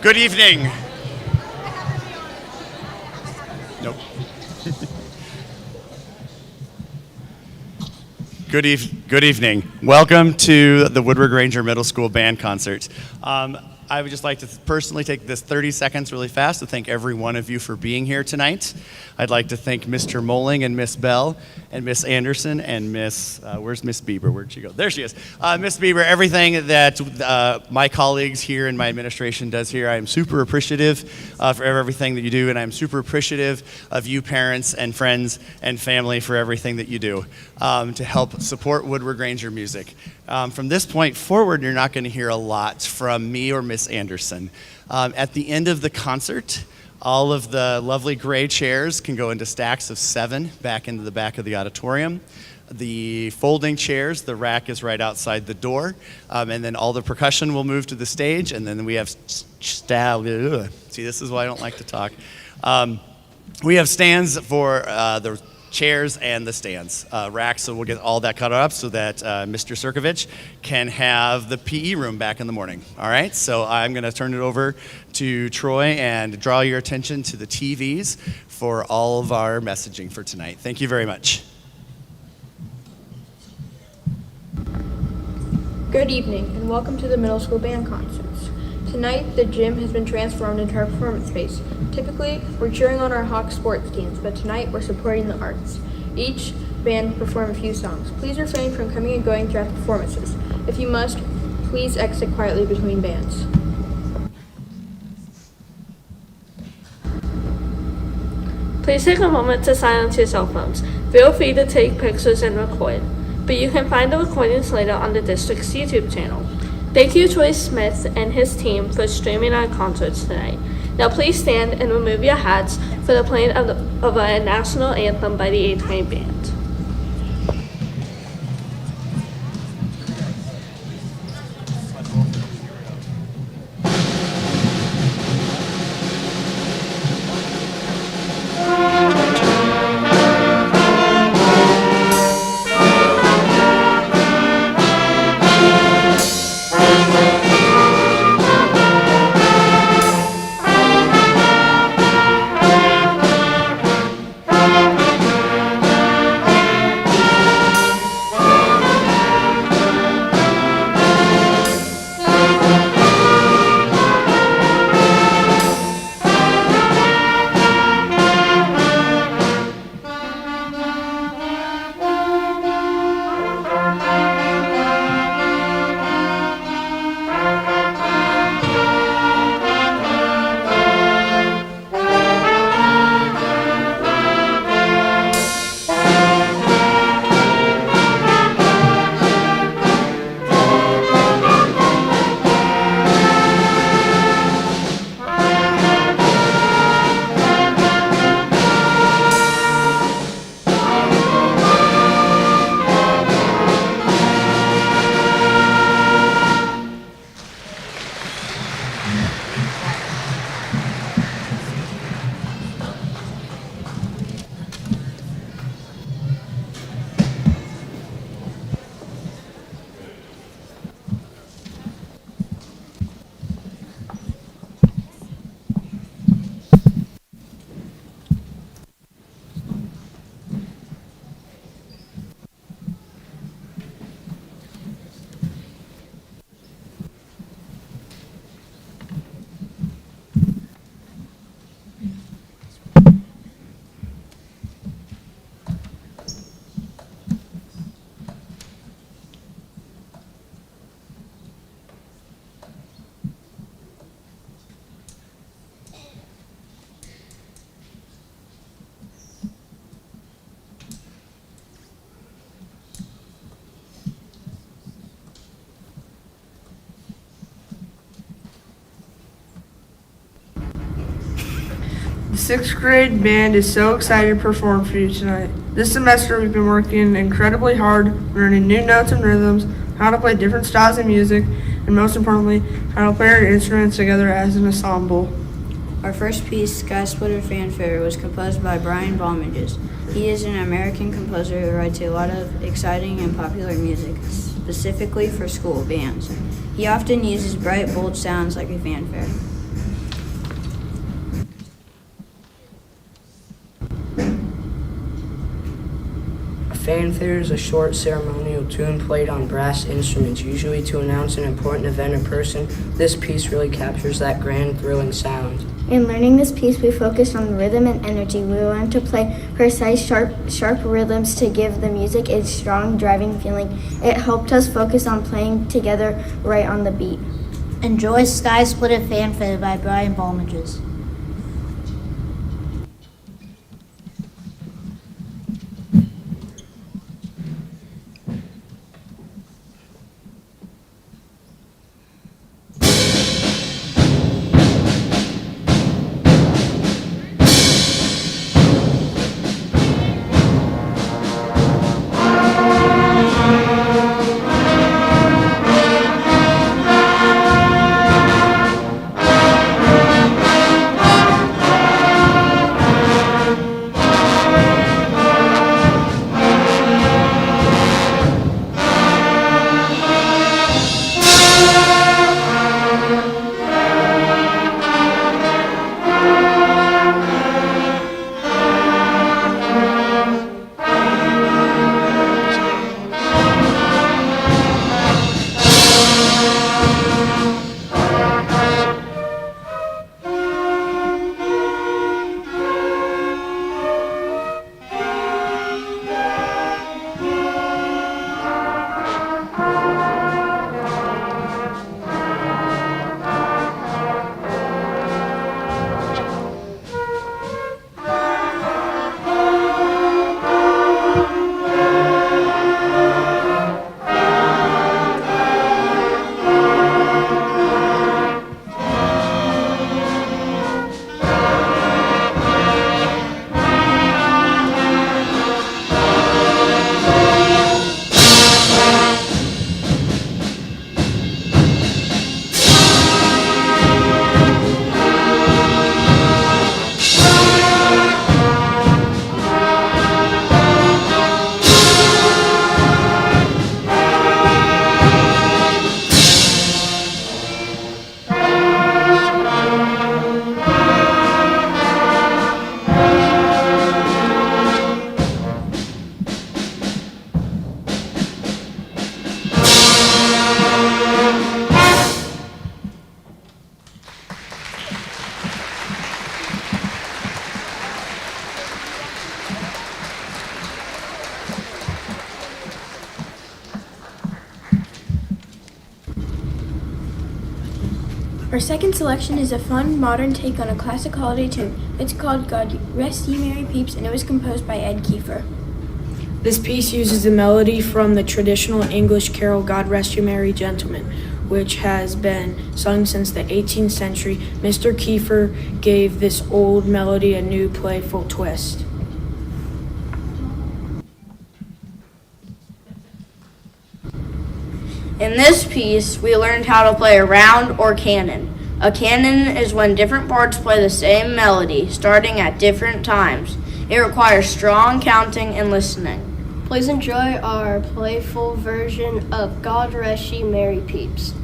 Good evening. Nope. Good evening. Welcome to the Woodward-Granger Middle School Band Concert. I would just like to personally take this 30 seconds really fast to thank every one of you for being here tonight. I'd like to thank Mr. Moling and Miss Bell and Miss Anderson and where's Miss Bieber? Where'd she go? There she is. Miss Bieber, everything that my colleagues here in my administration does here, I am super appreciative for everything that you do, and I'm super appreciative of you parents and friends and family for everything that you do to help support Woodward-Granger music. From this point forward, you're not going to hear a lot from me or Miss Anderson. At the end of the concert, all of the lovely gray chairs can go into stacks of 7 back into the back of the auditorium. The folding chairs, the rack is right outside the door, and then all the percussion will move to the stage, and then we have see, this is why I don't like to talk. We have stands for the chairs and the stands, racks, so we'll get all that cut up so that Mr. Sirkovich can have the PE room back in the morning. All right, so I'm going to turn it over to Troy and draw your attention to the TVs for all of our messaging for tonight. Thank you very much. Good evening and welcome to the middle school band concerts. Tonight, the gym has been transformed into our performance space. Typically, we're cheering on our Hawks sports teams, but tonight we're supporting the arts. Each band perform a few songs. Please refrain from coming and going throughout the performances. If you must, please exit quietly between bands. Please take a moment to silence your cell phones. Feel free to take pictures and record, but you can find the recordings later on the district's YouTube channel. Thank you, Troy Smith and his team, for streaming our concerts tonight. Now please stand and remove your hats for the playing of our national anthem by the 8th grade band. The 6th grade band is so excited to perform for you tonight. This semester we've been working incredibly hard, learning new notes and rhythms, how to play different styles of music, and most importantly, how to play our instruments together as an ensemble. Our first piece, Sky Splitter Fanfare, was composed by Brian Balmages. He is an American composer who writes a lot of exciting and popular music, specifically for school bands. He often uses bright, bold sounds like a fanfare. Fanfare is a short ceremonial tune played on brass instruments, usually to announce an important event or person. This piece really captures that grand, thrilling sound. In learning this piece, we focused on rhythm and energy. We learned to play precise, sharp rhythms to give the music a strong, driving feeling. It helped us focus on playing together right on the beat. Enjoy Sky Splitter Fanfare by Brian Balmages. Our second selection is a fun, modern take on a classic holiday tune. It's called God Rest Ye Merry Peeps, and it was composed by Ed Kiefer. This piece uses the melody from the traditional English carol God Rest You Merry Gentlemen, which has been sung since the 18th century. Mr. Kiefer gave this old melody a new playful twist. In this piece, we learned how to play a round or canon. A canon is when different parts play the same melody, starting at different times. It requires strong counting and listening. Please enjoy our playful version of God Rest Ye Merry Peeps.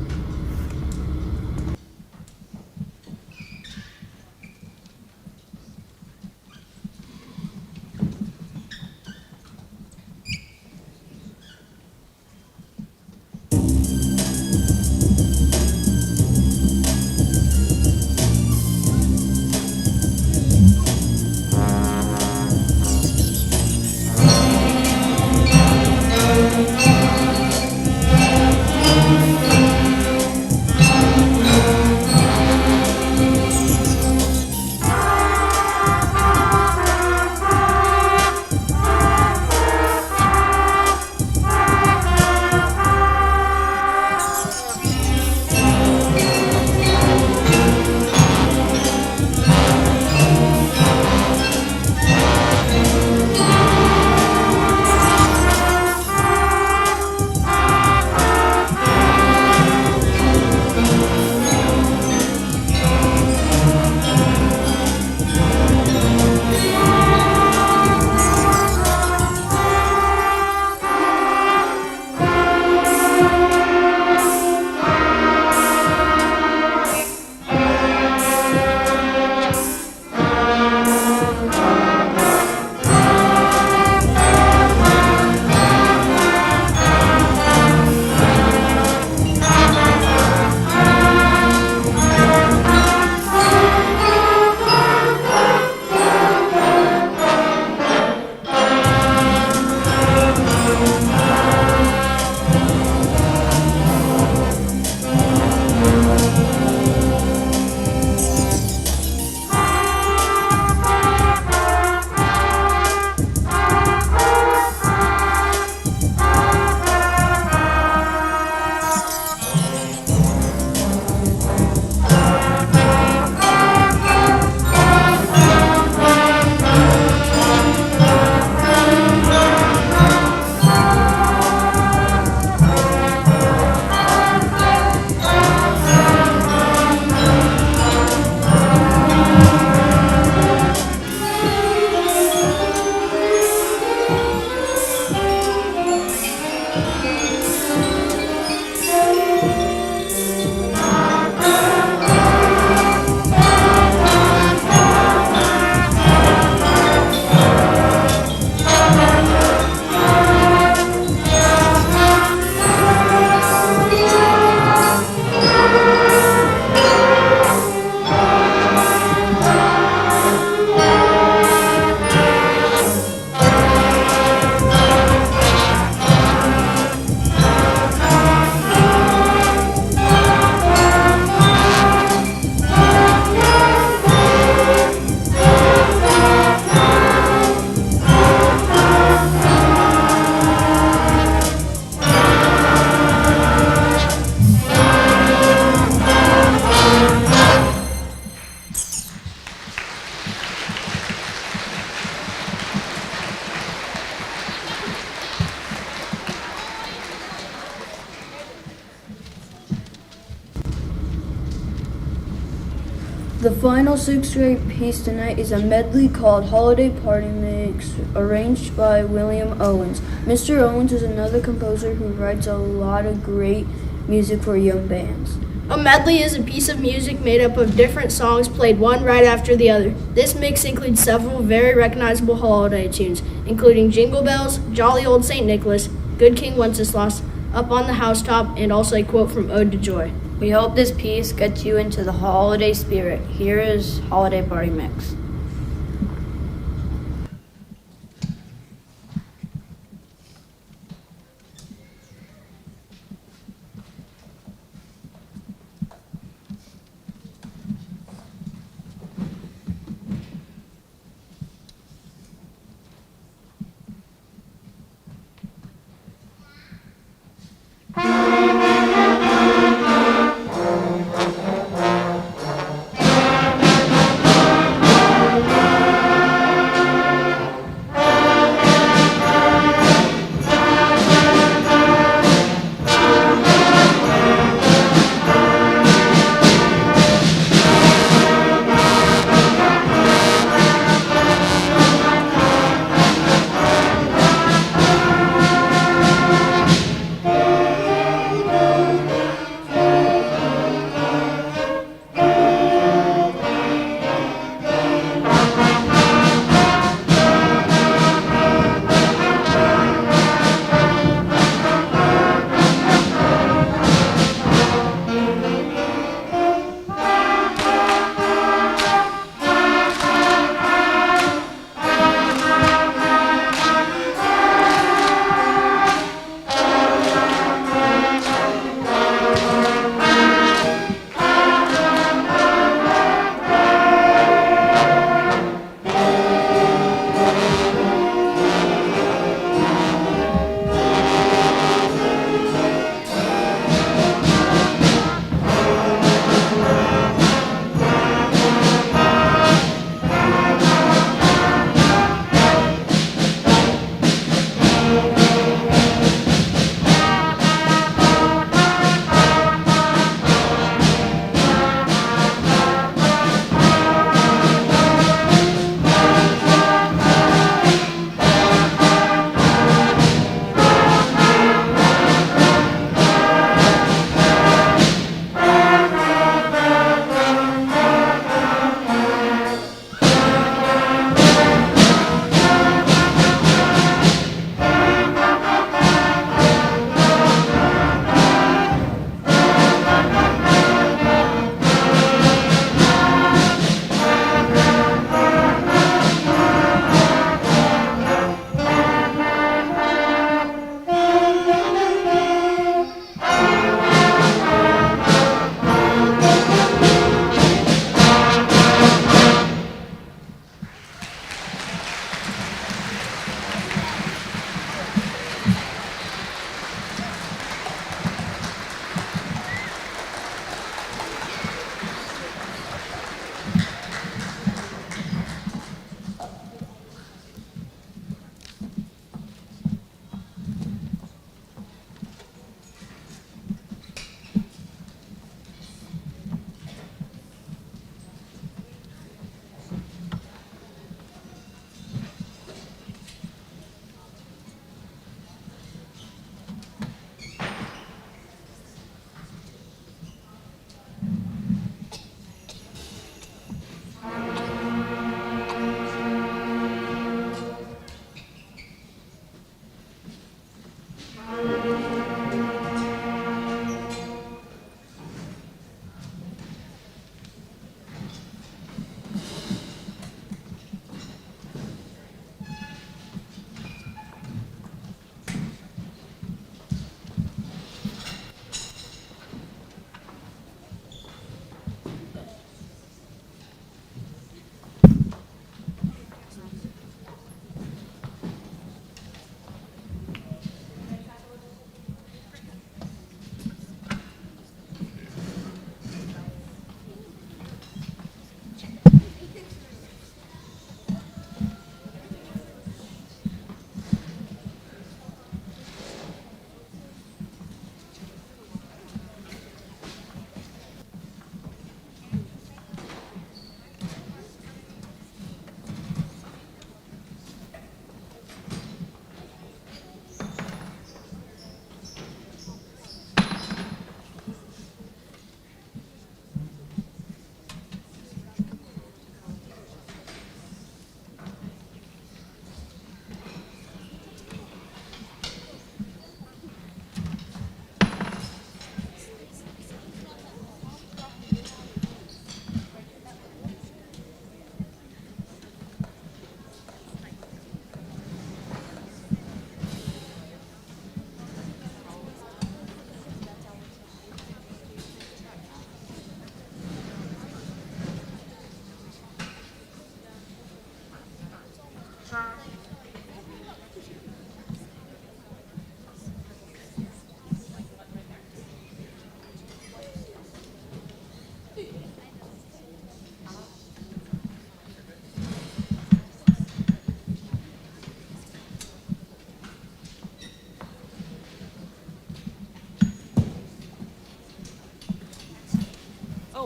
The final sixth grade piece tonight is a medley called Holiday Party Mix, arranged by William Owens. Mr. Owens is another composer who writes a lot of great music for young bands. A medley is a piece of music made up of different songs played one right after the other. This mix includes several very recognizable holiday tunes, including Jingle Bells, Jolly Old St. Nicholas, Good King Wenceslas, Up on the Housetop, and also a quote from Ode to Joy. We hope this piece gets you into the holiday spirit. Here is Holiday Party Mix.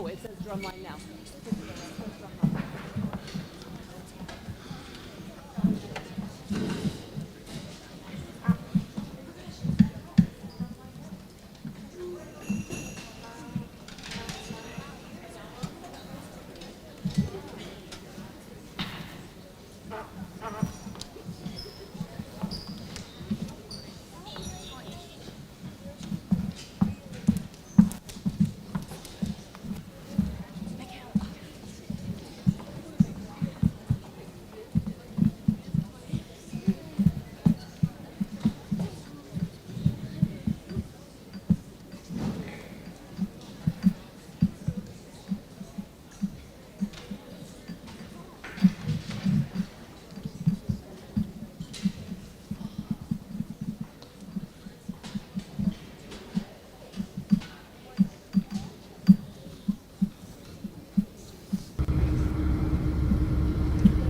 Oh, it says drumline now.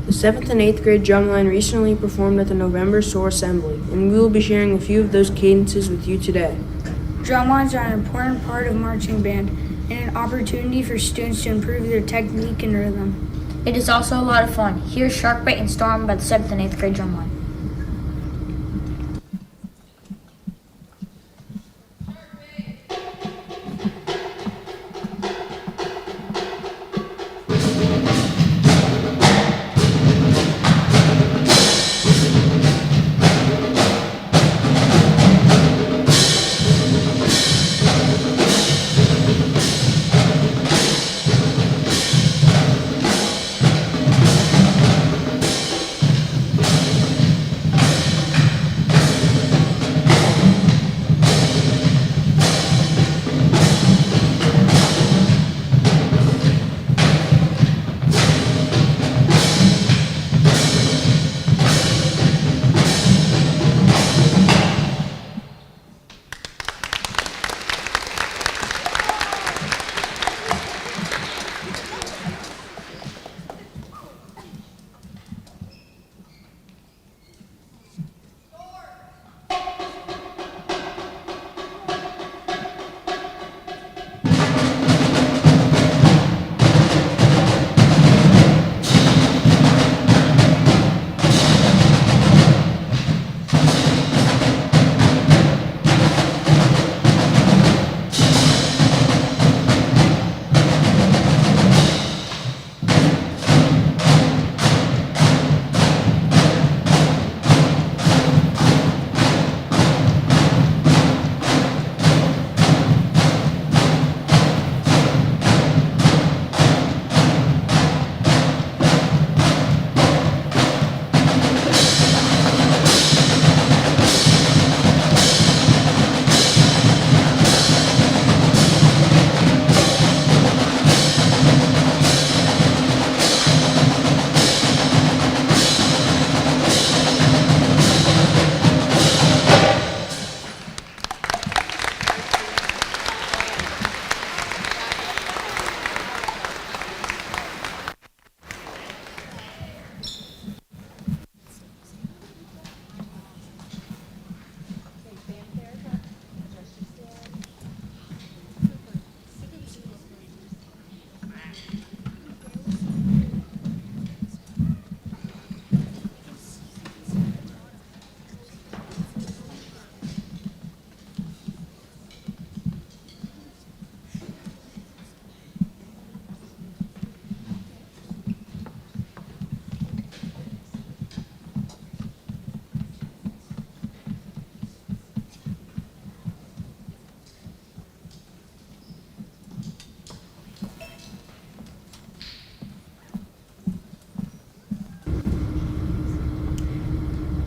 The 7th and 8th grade drumline recently performed at the November SOAR Assembly, and we will be sharing a few of those cadences with you today. Drumlines are an important part of marching band and an opportunity for students to improve their technique and rhythm. It is also a lot of fun. Here's Sharkbait and Storm by the 7th and 8th grade drumline.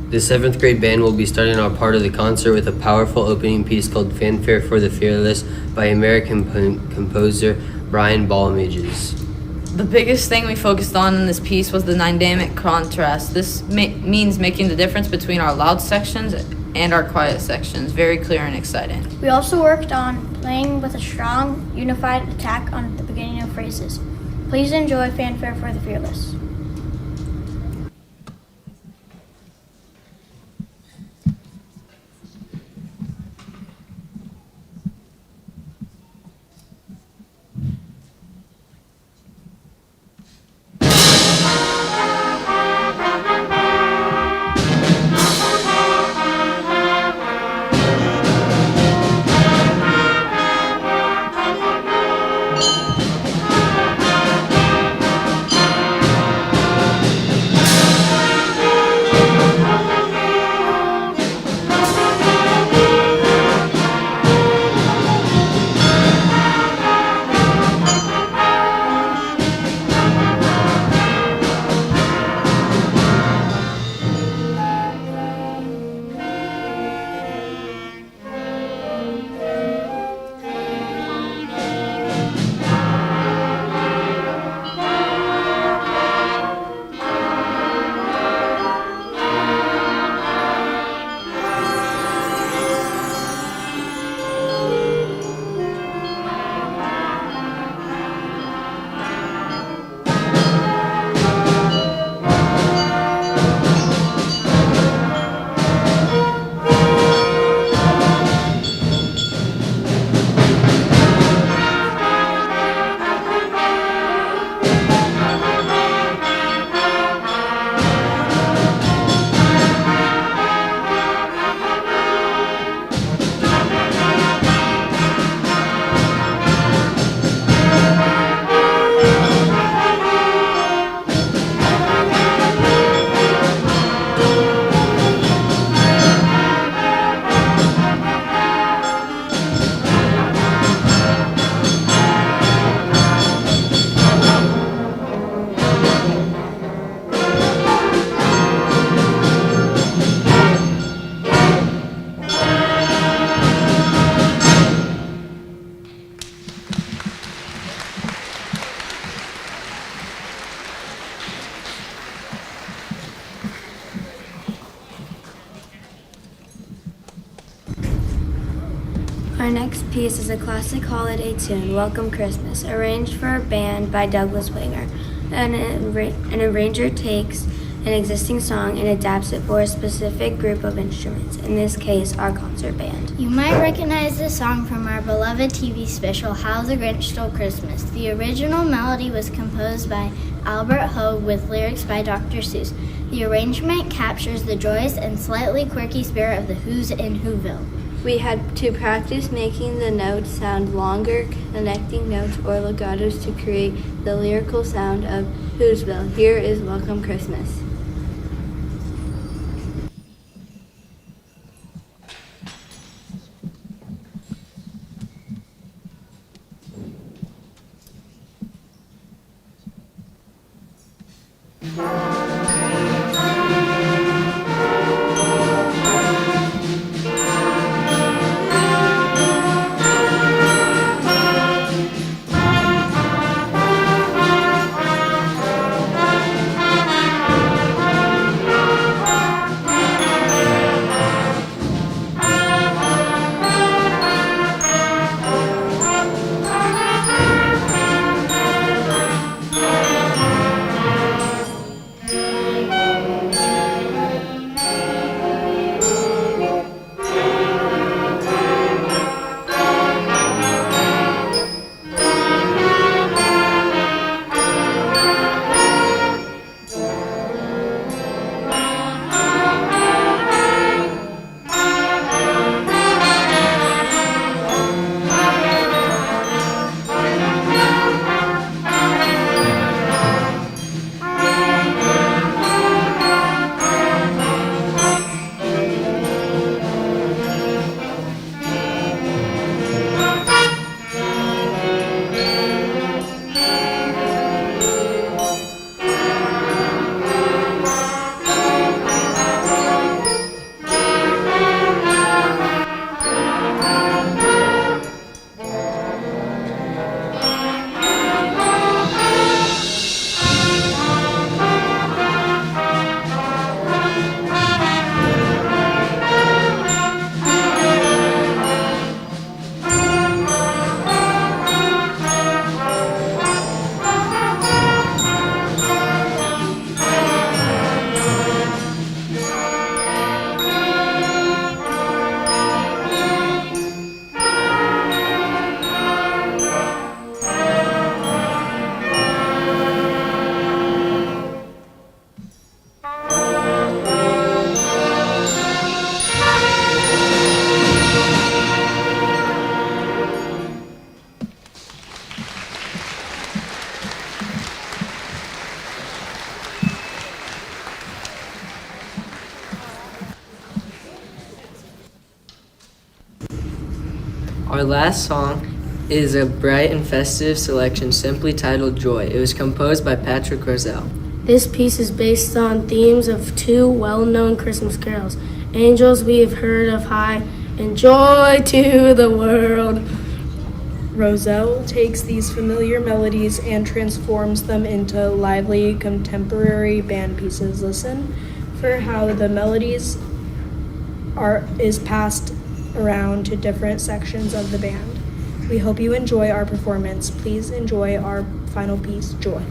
The 7th grade band will be starting our part of the concert with a powerful opening piece called Fanfare for the Fearless by American composer Brian Balmages. The biggest thing we focused on in this piece was the dynamic contrast. This means making the difference between our loud sections and our quiet sections very clear and exciting. We also worked on playing with a strong, unified attack on the beginning of phrases. Please enjoy Fanfare for the Fearless. next piece is a classic holiday tune, Welcome Christmas, arranged for a band by Douglas Winger. An arranger takes an existing song and adapts it for a specific group of instruments, in this case, our concert band. You might recognize this song from our beloved TV special, How the Grinch Stole Christmas. The original melody was composed by Albert Hogue with lyrics by Dr. Seuss. The arrangement captures the joyous and slightly quirky spirit of the Who's in Whoville. We had to practice making the notes sound longer, connecting notes or legatos to create the lyrical sound of Whoville. Here is Welcome Christmas. Our last song is a bright and festive selection simply titled Joy. It was composed by Patrick Roselle. This piece is based on themes of two well-known Christmas carols, Angels We Have Heard of High and Joy to the World. Roselle takes these familiar melodies and transforms them into lively contemporary band pieces. Listen for how the melodies is passed around to different sections of the band. We hope you enjoy our performance. Please enjoy our final piece, Joy.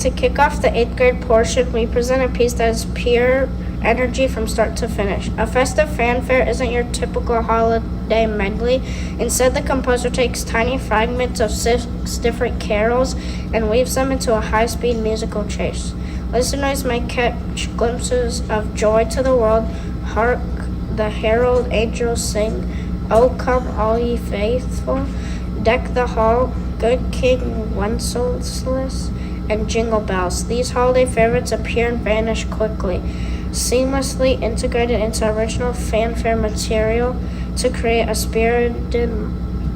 To kick off the 8th grade portion, we present a piece that is pure energy from start to finish. A festive fanfare isn't your typical holiday medley. Instead, the composer takes tiny fragments of 6 different carols and weaves them into a high-speed musical chase. Listeners may catch glimpses of joy to the world. Hark the herald angels sing, "O come all ye faithful." Deck the hall, "Good King Wenceslas," and "Jingle Bells." These holiday favorites appear and vanish quickly, seamlessly integrated into original fanfare material to create a spirited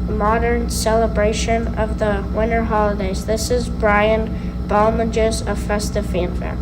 modern celebration of the winter holidays. This is Brian Balmages of Festive Fanfare.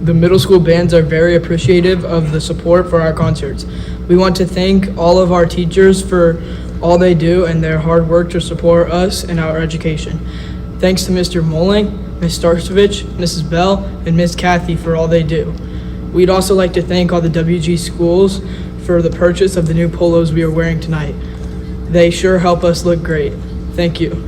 The middle school bands are very appreciative of the support for our concerts. We want to thank all of our teachers for all they do and their hard work to support us in our education. Thanks to Mr. Moling, Ms. Starsovich, Mrs. Bell, and Ms. Kathy for all they do. We'd also like to thank all the WG schools for the purchase of the new polos we are wearing tonight. They sure help us look great. Thank you.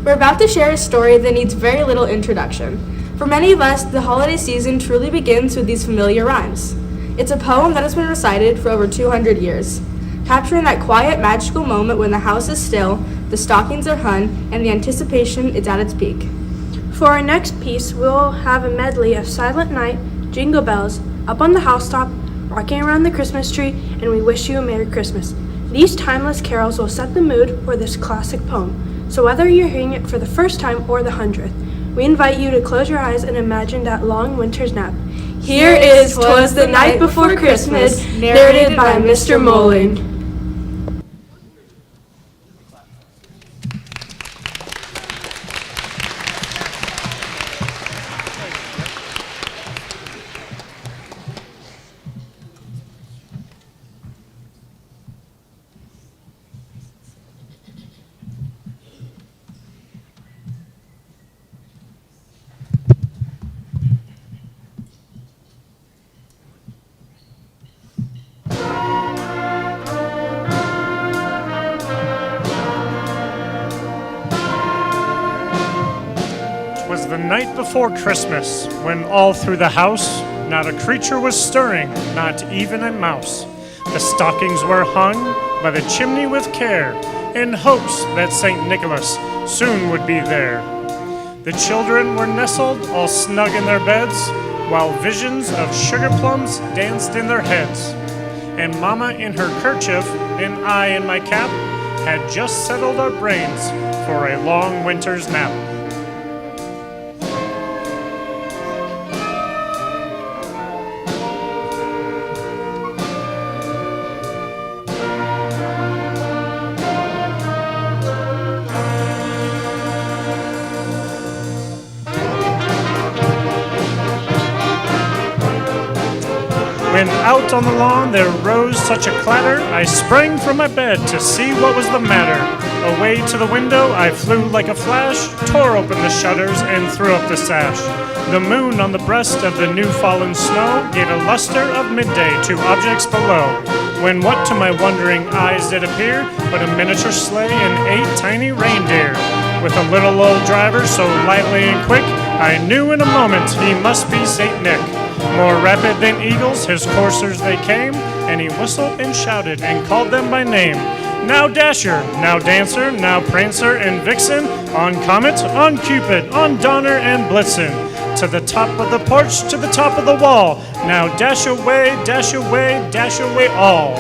We're about to share a story that needs very little introduction. For many of us, the holiday season truly begins with these familiar rhymes. It's a poem that has been recited for over 200 years, capturing that quiet, magical moment when the house is still, the stockings are hung, and the anticipation is at its peak. For our next piece, we'll have a medley of Silent Night, Jingle Bells, Up on the Housetop, Rocking Around the Christmas Tree, and We Wish You a Merry Christmas. These timeless carols will set the mood for this classic poem. So whether you're hearing it for the first time or the 100th, we invite you to close your eyes and imagine that long winter's nap. Here is "'Twas the Night Before Christmas," narrated by Mr. Moling. was the night before Christmas, when all through the house not a creature was stirring, not even a mouse. The stockings were hung by the chimney with care, in hopes that St. Nicholas soon would be there. The children were nestled all snug in their beds, while visions of sugar plums danced in their heads. And Mama in her kerchief, and I in my cap, had just settled our brains for a long winter's nap. When out on the lawn there rose such a clatter, I sprang from my bed to see what was the matter. Away to the window I flew like a flash, tore open the shutters and threw up the sash. The moon on the breast of the new fallen snow gave a luster of midday to objects below. When what to my wondering eyes did appear but a miniature sleigh and 8 tiny reindeer. With a little old driver so lively and quick, I knew in a moment he must be St. Nick. More rapid than eagles, his coursers they came, and he whistled and shouted and called them by name. Now Dasher, now Dancer, now Prancer and Vixen, on Comet, on Cupid, on Donner and Blitzen. To the top of the porch, to the top of the wall, now dash away, dash away, dash away all.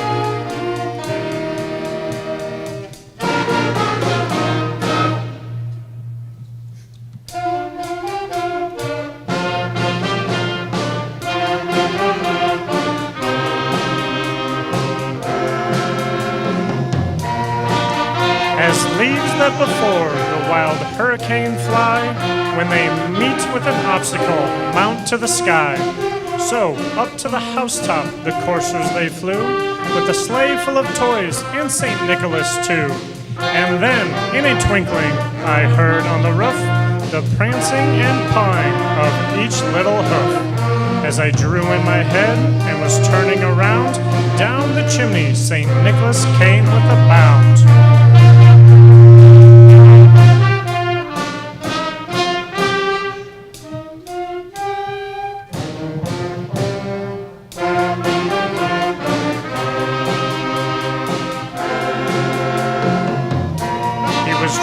As leaves that before the wild hurricane fly, when they meet with an obstacle, mount to the sky. So up to the housetop the coursers they flew, with a sleigh full of toys and St. Nicholas too. And then, in a twinkling, I heard on the roof the prancing and pawing of each little hoof. As I drew in my head and was turning around, down the chimney St. Nicholas came with a bound.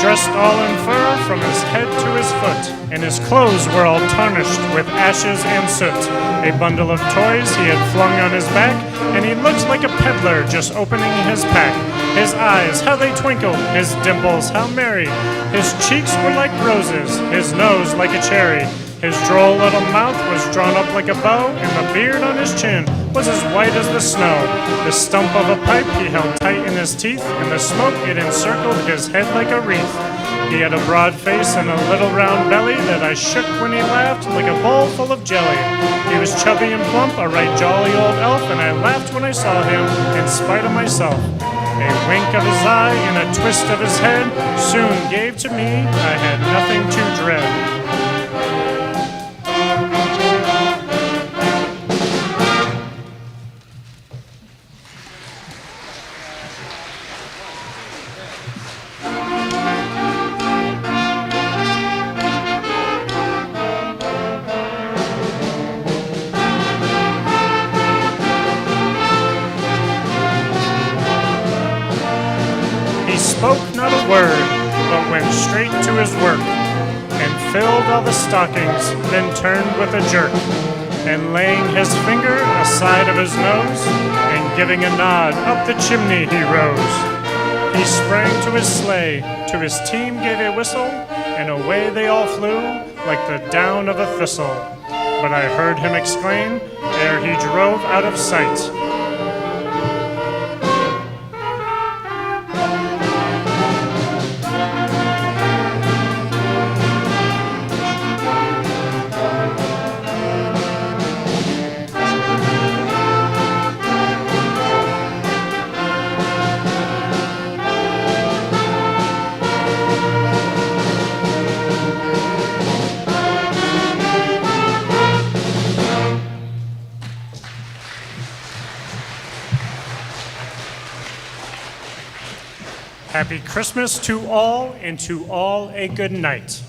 Dressed all in fur from his head to his foot, and his clothes were all tarnished with ashes and soot. A bundle of toys he had flung on his back, and he looked like a peddler just opening his pack. His eyes, how they twinkled, his dimples, how merry. His cheeks were like roses, his nose like a cherry. His droll little mouth was drawn up like a bow, and the beard on his chin was as white as the snow. The stump of a pipe he held tight in his teeth, and the smoke it encircled his head like a wreath. He had a broad face and a little round belly that I shook when he laughed like a bowl full of jelly. He was chubby and plump, a right jolly old elf, and I laughed when I saw him in spite of myself. A wink of his eye and a twist of his head soon gave to me I had nothing to dread. Spoke not a word, but went straight to his work, and filled all the stockings, then turned with a jerk, and laying his finger aside of his nose, and giving a nod up the chimney he rose. He sprang to his sleigh, to his team gave a whistle, and away they all flew like the down of a thistle. But I heard him exclaim, ere he drove out of sight, Happy Christmas to all, and to all a good night.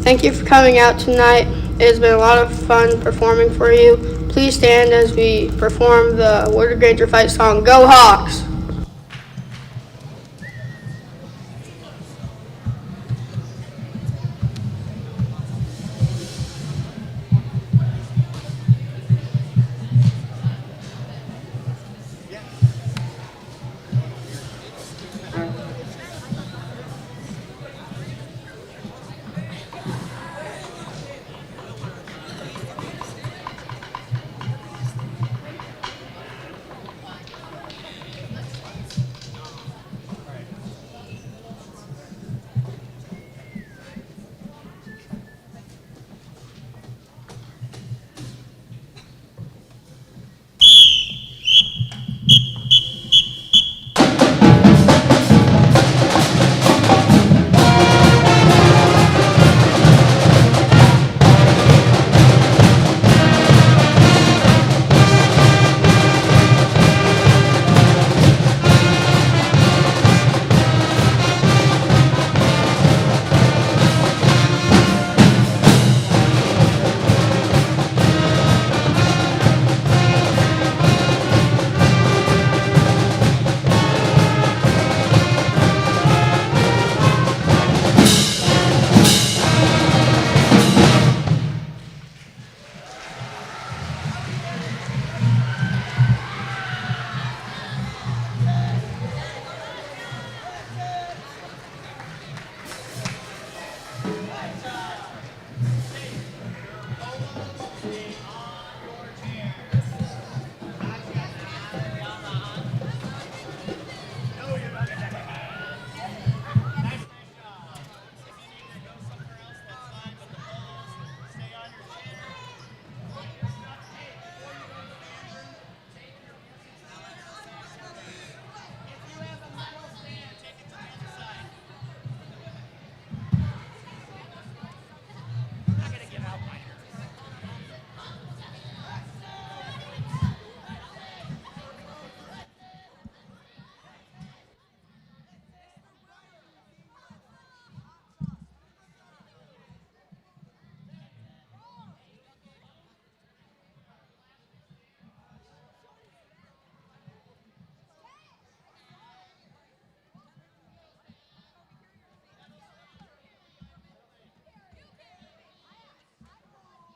Thank you for coming out tonight. It has been a lot of fun performing for you. Please stand as we perform the Woodward-Granger fight song, Go Hawks!